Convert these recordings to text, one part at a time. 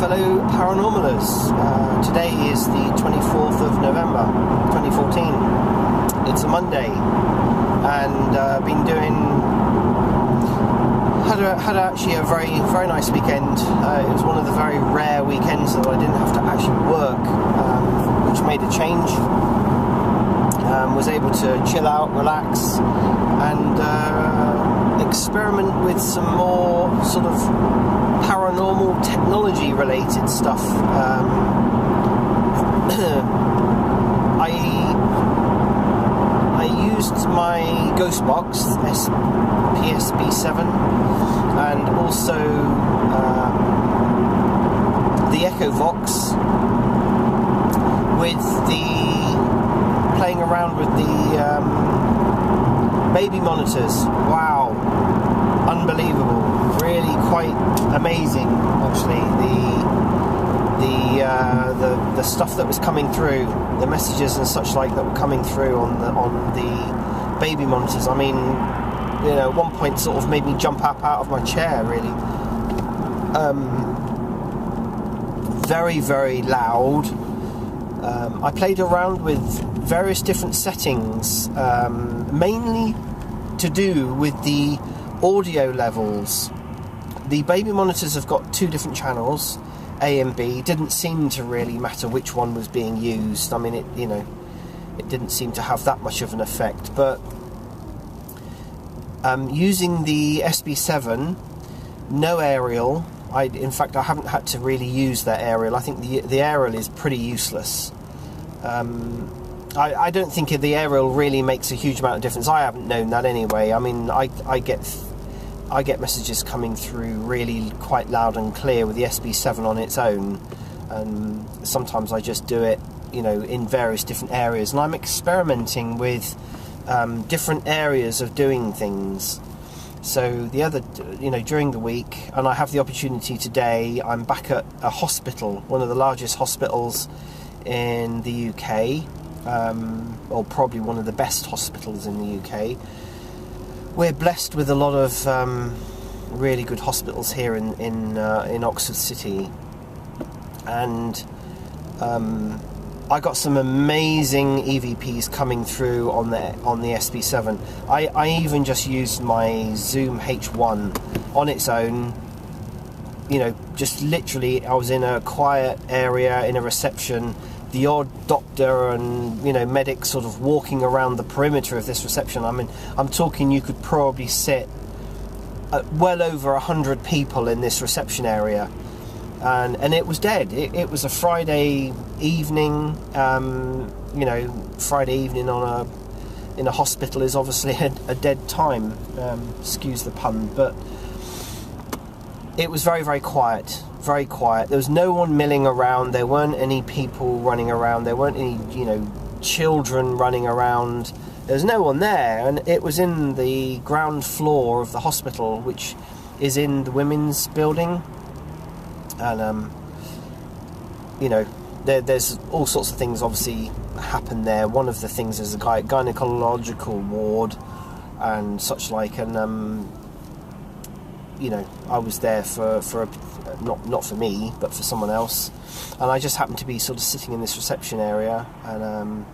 fellow paranormalers. Today is the 24th of November 2014. It's a Monday, and had actually a very nice weekend. It was one of the very rare weekends that I didn't have to actually work, which made a change. Was able to chill out, relax, and experiment with some more sort of paranormal technology related stuff. I used my ghost box PSB7 and also the Echo Vox with playing around with the baby monitors. Wow, unbelievable, really quite amazing actually. The stuff that was coming through, the messages and such like that were coming through on the baby monitors. I mean, at one point sort of made me jump up out of my chair, really. Very, very loud. I played around with various different settings, mainly to do with the audio levels. The baby monitors have got two different channels, A and B. Didn't seem to really matter which one was being used. I mean, it didn't seem to have that much of an effect. But using the SB7, no aerial. In fact, I haven't had to really use that aerial. I think the aerial is pretty useless. I don't think the aerial really makes a huge amount of difference. I haven't known that anyway. I mean, I get messages coming through really quite loud and clear with the SB7 on its own, and sometimes I just do it, in various different areas, and I'm experimenting with different areas of doing things. So during the week, and I have the opportunity today, I'm back at a hospital, one of the largest hospitals in the UK, or probably one of the best hospitals in the UK. We're blessed with a lot of really good hospitals here in Oxford City, and I got some amazing EVPs coming through on the SB7. I even just used my Zoom H1 on its own. Just literally, I was in a quiet area in a reception. The odd doctor and medic sort of walking around the perimeter of this reception. I mean, I'm talking you could probably sit well over 100 people in this reception area, and it was dead. It was a Friday evening. Friday evening in a hospital is obviously a dead time. Excuse the pun, but it was very, very quiet. Very quiet. There was no one milling around. There weren't any people running around. There weren't any, children running around. There was no one there, and it was in the ground floor of the hospital, which is in the women's building. And there's all sorts of things obviously happen there. One of the things is a gynecological ward and such like, and I was there for not for me, but for someone else, and I just happened to be sort of sitting in this reception area, and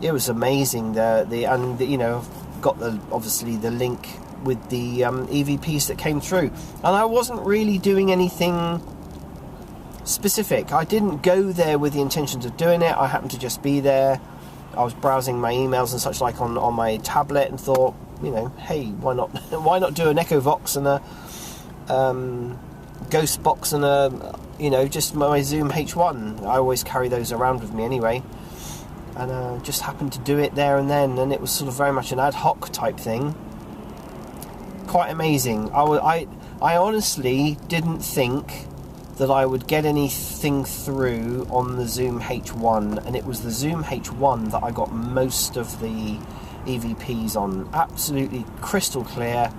it was amazing. Got obviously the link with the EVPs that came through, and I wasn't really doing anything specific. I didn't go there with the intentions of doing it. I happened to just be there. I was browsing my emails and such like on my tablet, and thought, hey, why not do an Echo Vox and a ghost box and just my Zoom H1. I always carry those around with me anyway, and just happened to do it there and then, and it was sort of very much an ad hoc type thing. Quite amazing. I honestly didn't think that I would get anything through on the Zoom H1, and it was the Zoom H1 that I got most of the EVPs on. Absolutely crystal clear,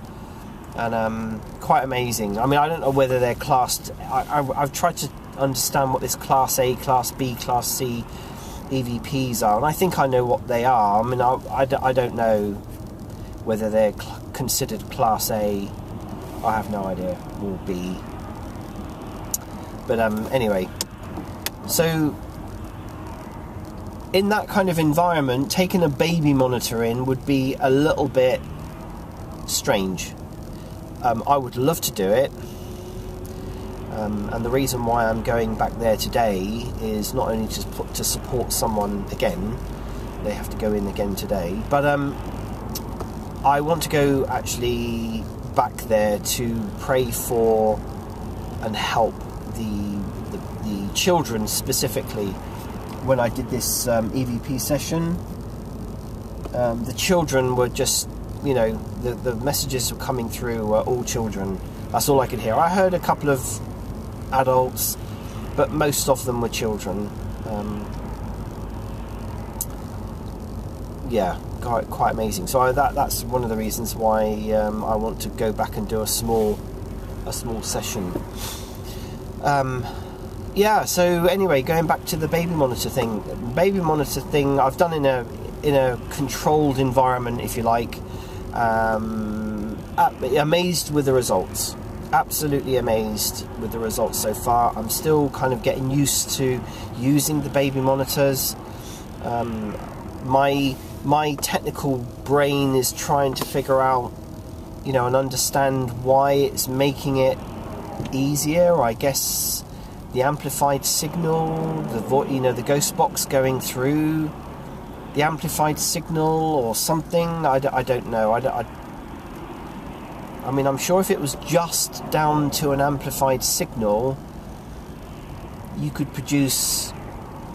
and quite amazing. I mean, I don't know whether they're classed. I've tried to understand what this Class A, Class B, Class C EVPs are, and I think I know what they are. I mean, I don't know whether they're considered Class A. I have no idea. Or B. But anyway, so in that kind of environment, taking a baby monitor in would be a little bit strange. I would love to do it, and the reason why I'm going back there today is not only to support someone again. They have to go in again today, but I want to go actually back there to pray for and help the children specifically. When I did this EVP session, the children were just, you know, the messages were coming through were all children. That's all I could hear. I heard a couple of adults, but most of them were children. Yeah, quite amazing. So that's one of the reasons why I want to go back and do a small session. Yeah. So anyway, going back to the baby monitor thing. Baby monitor thing I've done in a controlled environment, if you like. Amazed with the results. Absolutely amazed with the results so far. I'm still kind of getting used to using the baby monitors. My technical brain is trying to figure out, you know, and understand why it's making it easier. I guess the amplified signal, the ghost box going through the amplified signal or something. I don't know. I mean, I'm sure if it was just down to an amplified signal, you could produce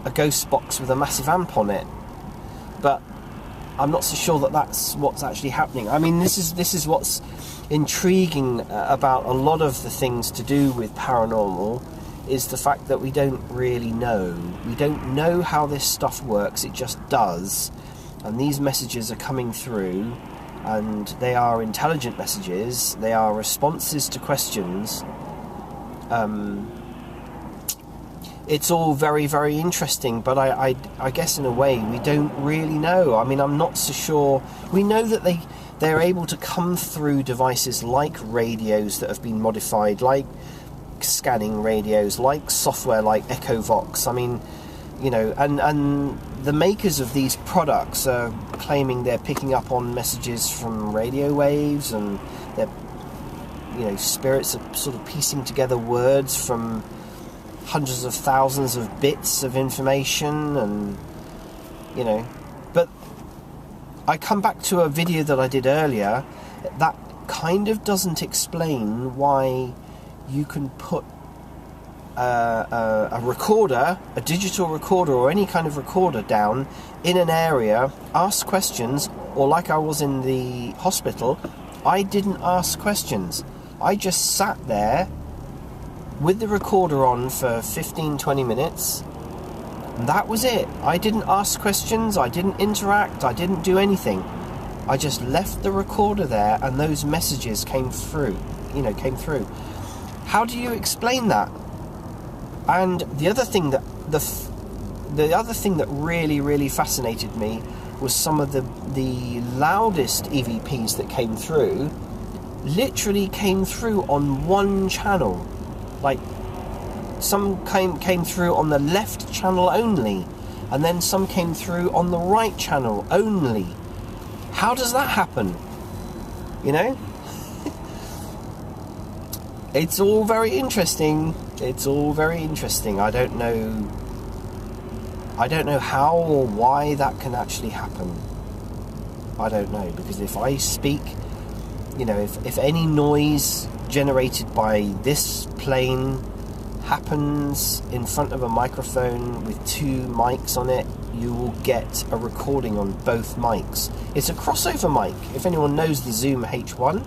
a ghost box with a massive amp on it. But I'm not so sure that that's what's actually happening. I mean, this is what's intriguing about a lot of the things to do with paranormal, is the fact that we don't really know. We don't know how this stuff works. It just does. And these messages are coming through, and they are intelligent messages. They are responses to questions. It's all very, very interesting, but I guess in a way we don't really know. I mean, I'm not so sure. We know that they're able to come through devices like radios that have been modified, like scanning radios, like software like EchoVox. I mean, you know, and the makers of these products are claiming they're picking up on messages from radio waves, and they're, you know, spirits are sort of piecing together words from hundreds of thousands of bits of information, and, you know. But I come back to a video that I did earlier that kind of doesn't explain why you can put a recorder, a digital recorder or any kind of recorder down in an area, ask questions, or like I was in the hospital, I didn't ask questions. I just sat there with the recorder on for 15-20 minutes. That was it. I didn't ask questions, I didn't interact, I didn't do anything. I just left the recorder there, and those messages came through. How do you explain that? And the other thing that really, really fascinated me was some of the loudest EVPs that came through literally came through on one channel. Like, some came through on the left channel only, and then some came through on the right channel only. How does that happen? You know? It's all very interesting. It's all very interesting. I don't know how or why that can actually happen. I don't know, because if I speak, you know, if any noise generated by this plane happens in front of a microphone with two mics on it, you will get a recording on both mics. It's a crossover mic. If anyone knows the Zoom H1,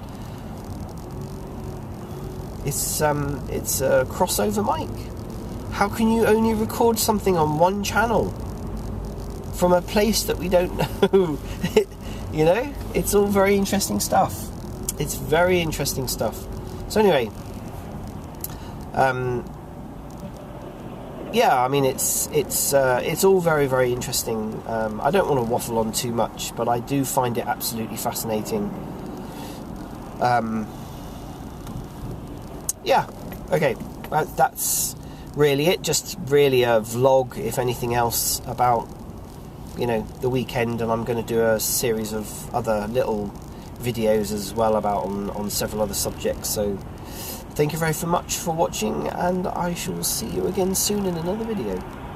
it's a crossover mic. How can you only record something on one channel from a place that we don't know? You know, it's all very interesting stuff. It's very interesting stuff. So anyway, yeah, I mean, it's all very, very interesting. I don't want to waffle on too much, but I do find it absolutely fascinating. Yeah, okay, that's really it. Just really a vlog, if anything else, about, you know, the weekend, and I'm going to do a series of other little videos as well about on several other subjects. So thank you very much for watching, and I shall see you again soon in another video.